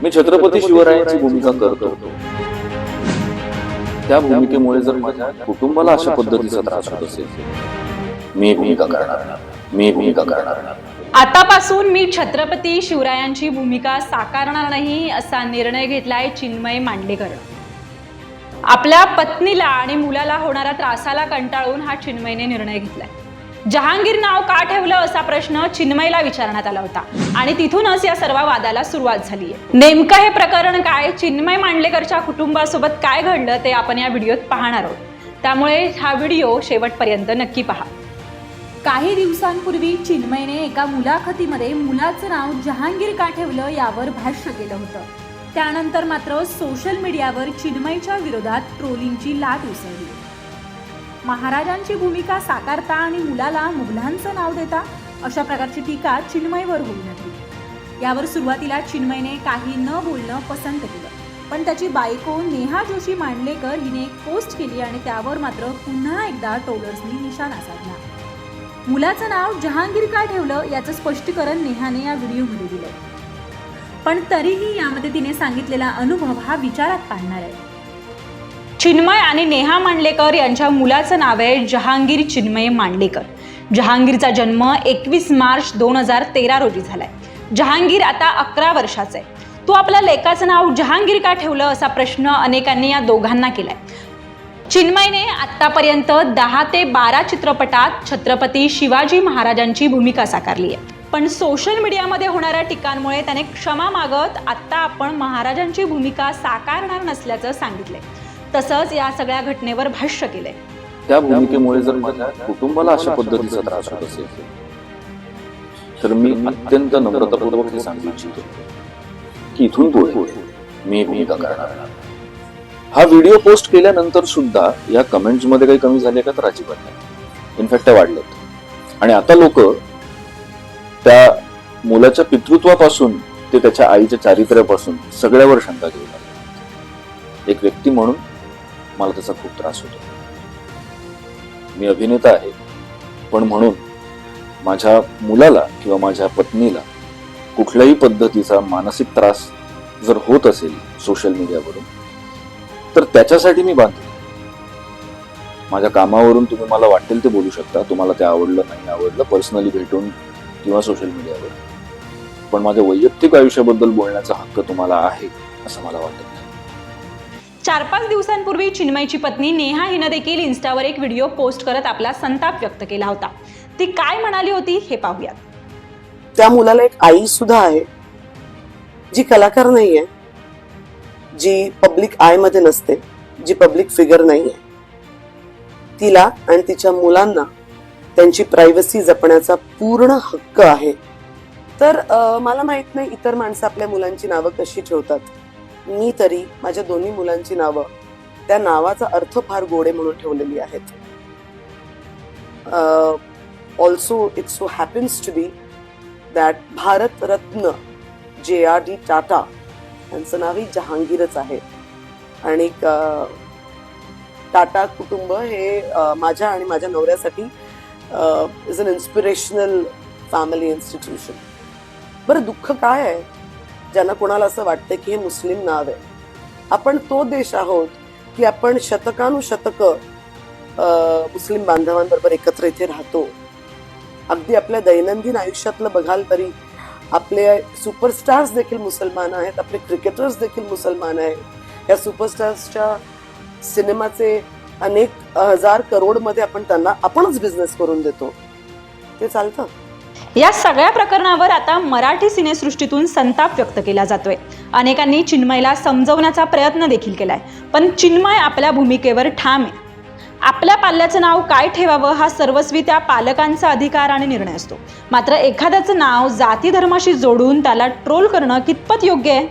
मी छत्रपती शिवरायांची भूमिका करतो. त्या भूमिकेमुळे जर माझ्या कुटुंबाला अशा पद्धतीचा त्रास होत असेल, मी भूमिका करणार. आतापासून मी छत्रपती शिवरायांची भूमिका साकारणार नाही असा निर्णय घेतलाय चिन्मय मांडलेकर. आपल्या पत्नीला आणि मुलाला होणाऱ्या त्रासाला कंटाळून हा चिन्मयने निर्णय घेतलाय. जहांगीर नाव का ठेवलं असा प्रश्न चिन्मयला विचारण्यात आला होता आणि तिथूनच या सर्व वादाला सुरुवात झाली आहे. नेमकं हे प्रकरण काय, चिन्मय मांडलेकरच्या कुटुंबासोबत काय घडलं ते आपण या व्हिडिओत पाहणार आहोत. त्यामुळे हा व्हिडिओ शेवटपर्यंत नक्की पहा. काही दिवसांपूर्वी चिन्मयने एका मुलाखतीमध्ये मुलाचं नाव जहांगीर का ठेवलं यावर भाष्य केलं होतं. त्यानंतर मात्र सोशल मीडियावर चिन्मयच्या विरोधात ट्रोलिंगची लाट उसळली. महाराजांची भूमिका साकारता आणि मुलाला मुघलांचं नाव देता अशा प्रकारची टीका चिन्मयवर होऊ लागली. यावर सुरुवातीला चिन्मयने काही न बोलणं पसंत केलं, पण त्याची बायको नेहा जोशी मांडलेकर हिने एक पोस्ट केली आणि त्यावर मात्र पुन्हा एकदा ट्रोलर्सनी निशाणा साधला. मुलाचं नाव जहांगीर का ठेवलं याचं स्पष्टीकरण नेहाने या व्हिडिओमध्ये दिलंय, पण तरीही यामध्ये तिने सांगितलेला अनुभव हा विचारात पाडणार आहे. चिन्मय आणि नेहा मांडलेकर यांच्या मुलाचं नाव आहे जहांगीर चिन्मय मांडलेकर. जहांगीरचा जन्म 21 मार्च 2013 रोजी झालाय. जहांगीर आता 11 वर्षाचा आहे. तो आपल्या लेकाचं नाव जहांगीर का ठेवलं असा प्रश्न अनेकांनी या दोघांना केलाय. चिन्मयने आतापर्यंत 10 ते 12 चित्रपटात छत्रपती शिवाजी महाराजांची भूमिका साकारली आहे. पण सोशल मीडियामध्ये होणाऱ्या टीकांमुळे त्याने क्षमा मागत आत्ता आपण महाराजांची भूमिका साकारणार नसल्याचं सांगितलंय. तसंच या सगळ्या घटनेवर भाष्य केलंय. त्या भूमिकेमुळे जर माझ्या कुटुंबाला अशा पद्धतीचा त्रास होत असेल, तर मी अत्यंत नम्रतापूर्वक हे सांगू इच्छितो की इथून पुढे मी भूमिका करणार. हा व्हिडिओ पोस्ट केल्यानंतर सुद्धा या कमेंट्स मध्ये काही कमी झाले का? तर अजिबात नाही. इनफॅक्ट त्या वाढल्यात. आणि आता लोक त्या मुलाच्या पितृत्वापासून ते त्याच्या आईच्या चारित्र्यापासून सगळ्यावर शंका घेऊ लागले. एक व्यक्ती म्हणून मला त्याचा खूप त्रास होतो. मी अभिनेता आहे, पण म्हणून माझ्या मुलाला किंवा माझ्या पत्नीला कुठल्याही पद्धतीचा मानसिक त्रास जर होत असेल सोशल मीडियावरून, तर त्याच्यासाठी मी बांधतो. माझ्या कामावरून तुम्ही मला वाटेल ते बोलू शकता. तुम्हाला ते आवडलं नाही आवडलं पर्सनली भेटून किंवा सोशल मीडियावर, पण माझ्या वैयक्तिक आयुष्याबद्दल बोलण्याचा हक्क तुम्हाला आहे असं मला वाटत नाही. 4-5 दिवसांपूर्वी चिन्मयची पत्नी नेहा हिनं देखील इन्स्टावर एक व्हिडिओ पोस्ट करत आपला संताप व्यक्त केला होता. ती काय म्हणाली होती हे पाहूयात. त्या मुलाला एक आई सुद्धा आहे जी कलाकार नाहीये, जी पब्लिक आय मध्ये नसते, जी पब्लिक फिगर नाहीये. तिला आणि तिच्या मुलांना त्यांची प्रायव्हसी जपण्याचा पूर्ण हक्क आहे. तर मला माहित नाही इतर माणसं आपल्या मुलांची नावं कशी ठेवतात. मी तरी माझ्या दोन्ही मुलांची नावं त्या नावाचा अर्थ फार गोडे म्हणून ठेवलेली आहेत. Also it so happens to be that Bharat Ratna JRD Tata यांचं नावही जहांगीरच आहे. आणि टाटा कुटुंब हे माझ्या आणि माझ्या नवऱ्यासाठी is an inspirational family institution. बरं, दुःख काय आहे ज्यांना कोणाला असं वाटतं की हे मुस्लिम नाव आहे. आपण तो देश आहोत की आपण शतकानुशतक मुस्लिम बांधवांबरोबर एकत्र इथे राहतो. अगदी आपल्या दैनंदिन आयुष्यातलं बघाल तरी आपले सुपरस्टार्स देखील मुसलमान आहेत, आपले क्रिकेटर्स देखील मुसलमान आहेत. या सुपरस्टार्सच्या सिनेमाचे अनेक हजार करोड मध्ये आपण त्यांना आपणच बिझनेस करून देतो. ते चालतं. या सगळ्या प्रकरणावर आता मराठी सिनेसृष्टीतून संताप व्यक्त केला जातोय. अनेकांनी चिन्मयला समजवण्याचा प्रयत्न देखील केलाय, पण चिन्मय आपल्या भूमिकेवर ठाम आहे. आपल्या पाल्याचं नाव काय ठेवावं हा सर्वस्वी त्या पालकांचा अधिकार आणि निर्णय असतो. मात्र एखाद्याचं नाव जाती धर्माशी जोडून त्याला ट्रोल करणं कितपत योग्य आहे?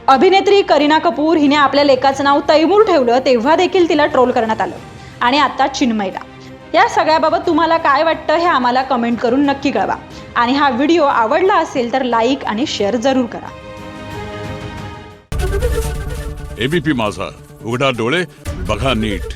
अभिनेत्री करीना कपूर हिने आपल्या लेकाचं नाव तैमूर ठेवलं तेव्हा देखील तिला ट्रोल करण्यात आलं, आणि आता चिन्मयला. या सगळ्याबाबत तुम्हाला काय वाटतं हे आम्हाला कमेंट करून नक्की कळवा. आणि हा व्हिडिओ आवडला असेल तर लाईक आणि शेअर जरूर करा. ABP माझा, उघडा डोळे बघा नीट.